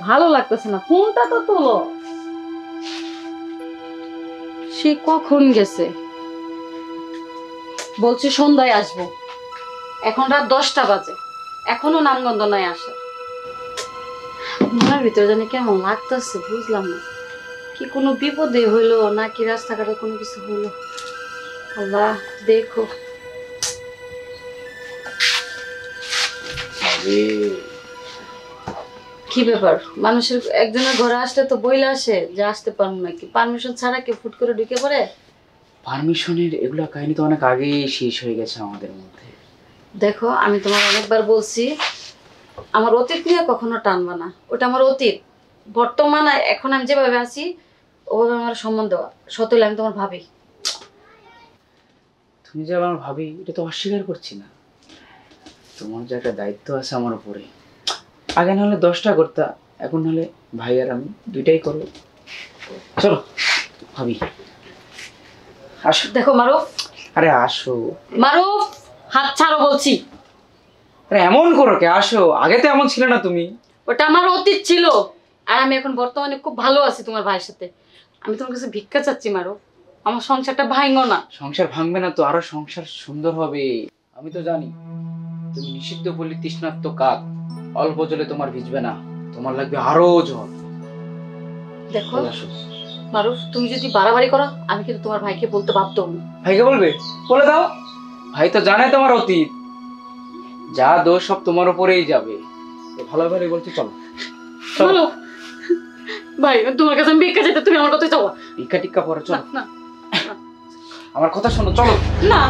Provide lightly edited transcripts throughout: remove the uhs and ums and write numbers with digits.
ভালো লাগতেছে না, ফোনটা তো তোলো। সে কখন গেছে? বলছে সন্ধ্যায় আসবো, এখন রাত 10টা বাজে, এখনো নামগন্ধ নাই আসার। মনের ভিতরে জানি কেমন লাগতেছে, বুঝলাম না। কি কোনো বিপদে হইলো নাকি রাস্তাঘাটে কোনো কিছু হইলো? আল্লাহ দেখো। কি ব্যাপার? মানুষের একজনের ঘরে আসলে তো বইলে আসে যে আসতে পারবো নাকি, পারমিশন ছাড়া কেউ ফুট করে ঢুকে পড়ে? পারমিশনের এগুলা কাহিনী তো অনেক আগেই শেষ হয়ে গেছে আমাদের মধ্যে। দেখো, আমি তোমার অনেকবার বলছি আমার অতীত নিয়ে কখনো টানবা না, ওটা আমার অতীত। বর্তমানে এখন আমি যেভাবে আছি ওভাবে আমার সম্মান দেওয়া, সতলে আমি তোমার ভাবি। তুমি যে আমার ভাবি, এটা তো অস্বীকার করছি না। তোমার যে একটা দায়িত্ব আছে আমার উপরে, আগে নাহলে 10টা করতা, এখন নাহলে ভাই আর আমি দুইটাই করবো। চলো ভাবি, আসো। দেখো মারুফ, আরে আসো। মারুফ, হাত ছাড়ো বলছি। আরে এমন করো কে? আসো, আগে তো এমন ছিল না তুমি। ওটা আমার অতীত ছিল, আর আমি এখন বর্তমানে খুব ভালো আছি তোমার ভাইয়ের সাথে। আমি তোমার কাছে ভিক্ষা চাচ্ছি মারুফ, আমার সংসারটা ভাঙো না। সংসার ভাঙবে না তো, আরো সংসার সুন্দর হবে। আমি তো জানি তুমি নিষিদ্ধ বলি তৃষ্ণার্ত কাক, অল্প জলে তোমার ভিজবে না, তোমার লাগবে আরো জল। দেখো মারুফ, তুমি যদি বাড়াবাড়ি করো আমি কিন্তু তোমার ভাইকে বলতে বাধ্য হব। ভাইকে বলবে? বলে দাও, ভাই তো জানে তোমার অতীত, যা দোষ সব তোমার উপরেই যাবে। ভালো ভালো বলছি, চলো চলো। ভাই তোমার কাছে আমি ভিক্ষা চাইতে, তুমি আমার কথা চলো। ভিক্ষা টিক্কা পরে চলো। না আমার কথা শোনো, চলো। না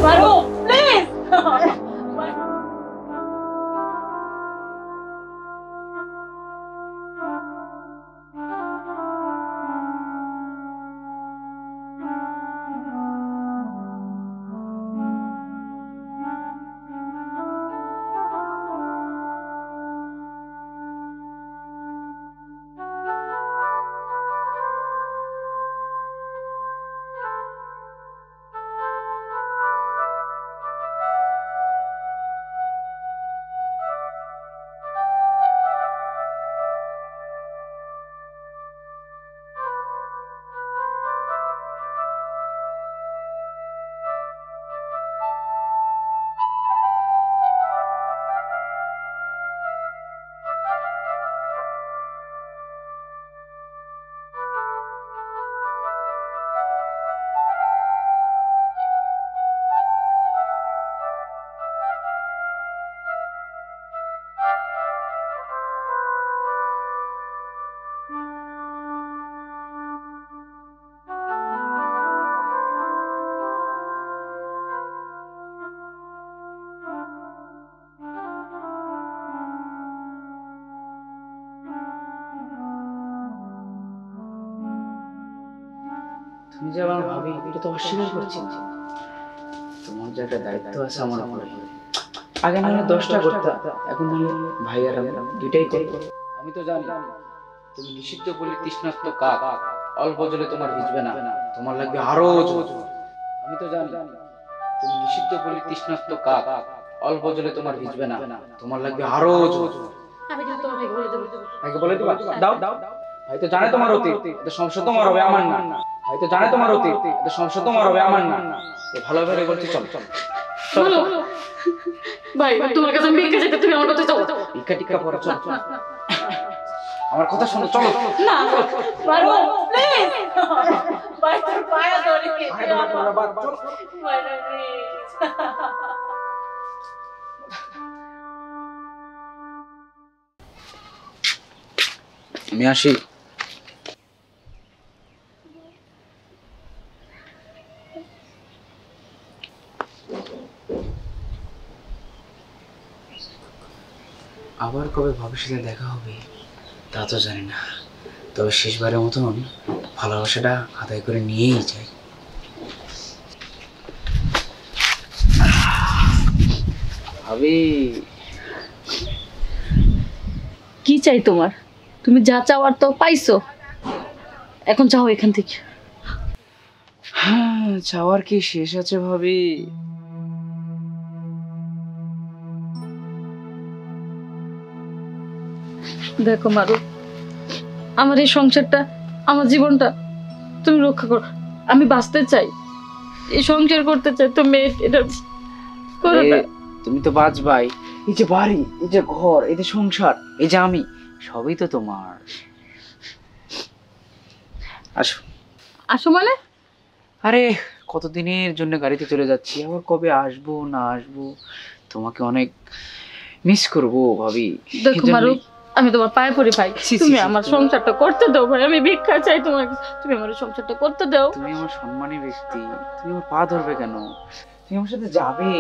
মারুফ প্লিজ। তুমি যে আমার ভাবি, এটা তো অস্বীকার করছি না। তোমার যে একটা দায়িত্ব আছে আমার উপরে, আগে নাহলে 10টা করতা, এখন নাহলে ভাই আর আমি দুইটাই করবো। আমি তো জানি তুমি নিষিদ্ধ বলি তৃষ্ণার্ত কাক, অল্প জলে তোমার ভিজবে না, তোমার লাগবে আরো জল। আমি তো জানি তুমি নিষিদ্ধ বলি তৃষ্ণার্ত কাক, অল্প জলে তোমার ভিজবে না, তোমার লাগবে আরো জল। আমি কিন্তু তোমার ভাইকে বলে দেবো। ভাইকে বলে দিবা? দাও দাও। ভাই তো জানে তোমার অতীত, এটা সমস্যা তোমার হবে, আমার না। ভাই তো জানে তোমার অতীত, এটা সমস্যা তোমার হবে, আমার না। ভালো ভাবে বলছি, চলো চলো চলো। ভাই তোমার কাছে আমি ভিক্ষা চাইতে, তুমি আমার কথা চলো। ভিক্ষা টিক্কা পরে চলো। আমার কথা শোনো, চলো। না মারুফ প্লিজ। ভাই তোর পায়ে ধরে কে? ভাই প্লিজ। আমি আসি। আবার কবে ভবিষ্যতে দেখা হবে তা তো জানি না, তবে শেষবারের মতন ভালোবাসাটা আদায় করে নিয়েই যাই। ভাবি, কি চাই তোমার? তুমি যা চাওয়ার তো পাইছো, এখন যাও এখান থেকে। হ্যাঁ, চাওয়ার কি শেষ আছে ভাবি? দেখো মারু, আমার এই সংসারটা, আমার জীবনটা তুমি রক্ষা করো। আমি বাঁচতে চাই, এই সংসার করতে চাই, তুমি এটা করো না। তুমি তো বাঁচবাই। এই যে বাড়ি, এই যে ঘর, এই যে সংসার, এই যে আমি, সবই তো তোমার। আসো। আসো মানে? আরে কতদিনের জন্য গাড়িতে চলে যাচ্ছি, আবার কবে আসবো না আসবো, তোমাকে অনেক মিস করবো ভাবি। দেখো মারু, আমি তোমার পায়ে পড়ি ভাই, তুমি আমার তুমি- সংসারটা করতে দাও ভাই, আমি ভিক্ষা চাই তোমার কাছে, তুমি আমার সংসারটা করতে দাও। তুমি আমার সম্মানী ব্যক্তি, তুমি আমার পা ধরবে কেন? তুমি আমার সাথে যাবে।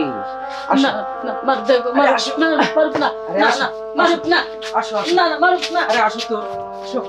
আসো। না না মারু, দেখো আরে মারু, আসো। না না মারু না, আরে না আসো, না মারু না, আসো আসো। না না মারু না। আরে আসো তো, আসো।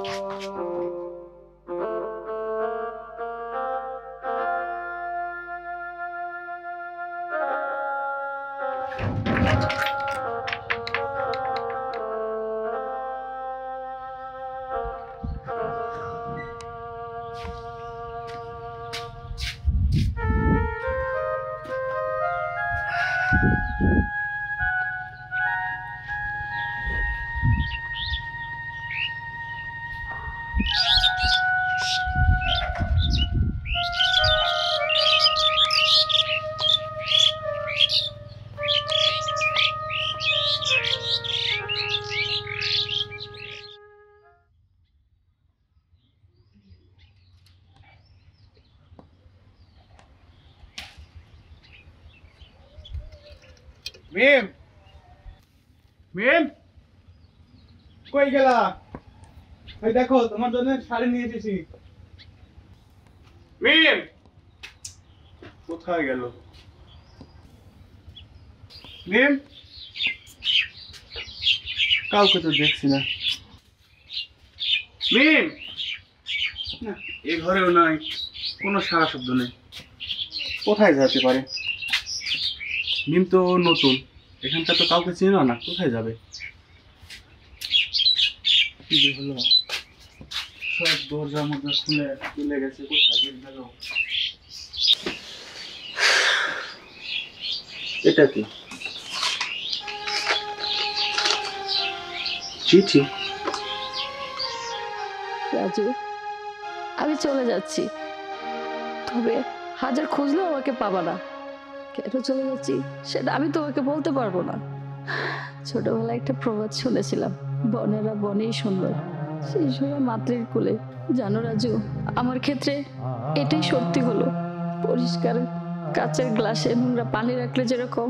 মিম, মিম, কই গেলা? এই দেখো তোমার জন্য শাড়ি নিয়ে এসেছি। মিম, কোথায় গেল? মিম, কাউকে তো দেখছি না। মিম, না, এ ঘরেও নাই, কোনো সারা শব্দ নেই। কোথায় যেতে পারে? মিম তো নতুন, এখানটা তো কাউকে চেনো না, কোথায় যাবে? কি যে হলো, সব দরজার মধ্যে খুলে চলে গেছে, কোথায় গেল? এটা কি? চিঠি? রাজু, আমি চলে যাচ্ছি, তবে হাজার খুঁজলেও আমাকে পাবা না। কেন চলে যাচ্ছি সেটা আমি তোমাকে বলতে পারবো না। ছোটবেলায় একটা প্রবাদ শুনেছিলাম, বনেরা বনেই সুন্দর, সেই সময় মাতৃর কোলে। জানো রাজু, আমার ক্ষেত্রে এটাই সত্যি হলো। পরিষ্কার কাচের গ্লাসে নোংরা পানি রাখলে যেরকম,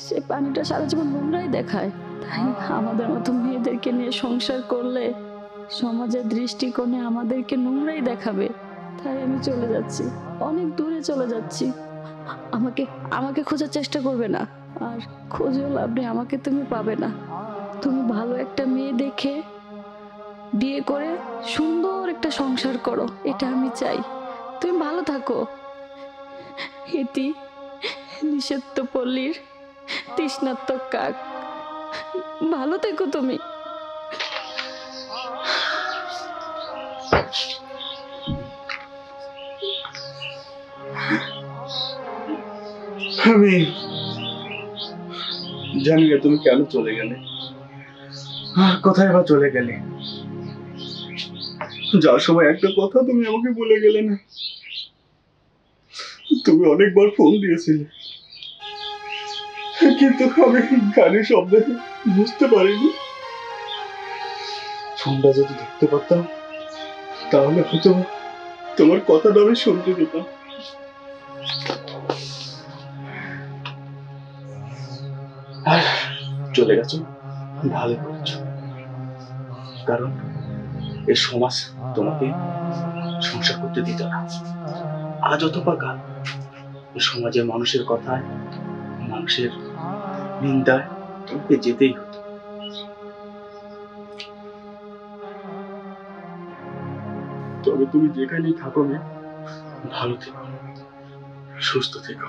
সে পানিটা সারা জীবন নোংরাই দেখায়। তাই আমাদের মতো মেয়েদেরকে নিয়ে সংসার করলে সমাজের দৃষ্টিকোণে আমাদেরকে নোংরাই দেখাবে। তাই আমি চলে যাচ্ছি, অনেক দূরে চলে যাচ্ছি। আমাকে আমাকে খোঁজার চেষ্টা করবে না, আর খোঁজেও লাভ নেই, আমাকে তুমি পাবে না। তুমি ভালো একটা মেয়ে দেখে বিয়ে করে সুন্দর একটা সংসার করো, এটা আমি চাই। তুমি ভালো থাকো। ইতি নিষেধ পল্লীর তৃষ্ণাত্মক কাক, ভালো থেকো তুমি। আমি জানি না তুমি কেন চলে গেলে, আর কোথায় বা চলে গেলে। যাওয়ার সময় একটা কথা তুমি আমাকে বলে গেলে না। তুমি অনেকবার ফোন দিয়েছিলে, কিন্তু আমি গাড়ির শব্দে বুঝতে পারিনি। ফোনটা যদি ধরতে পারতাম তাহলে হয়তো তোমার কথাটা আমি শুনতে পেতাম। আর চলে গেছো, ভালো করেছো, কারণ এই সমাজ তোমাকে সংসার করতে দিত না। আজ অথবা কাল এই সমাজের মানুষের কথায়, মানুষের নিন্দায় তোমাকে যেতেই হতো। তবে তুমি যেখানেই থাকো না, ভালো থেকো, সুস্থ থেকো।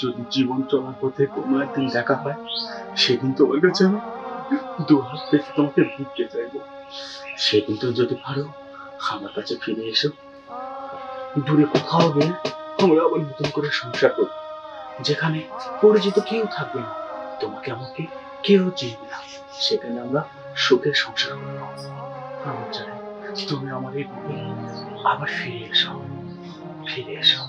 যদি জীবন চলার পথে কোনো একদিন দেখা হয়, সেদিন তোমার কাছে আমি দু হাত পেতে তোমাকে ভিক্ষে চাইবো। সেদিন তো যদি পারো আমার কাছে ফিরে এসো, দূরে কোথাও গিয়ে আমরা আবার নতুন করে সংসার করবো, যেখানে পরিচিত কেউ থাকবে না, তোমাকে আমাকে কেউ চিনবে না, সেখানে আমরা সুখের সংসার করবো। আমার চাই তুমি আমার এই বুকে আবার ফিরে এসো, ফিরে এসো।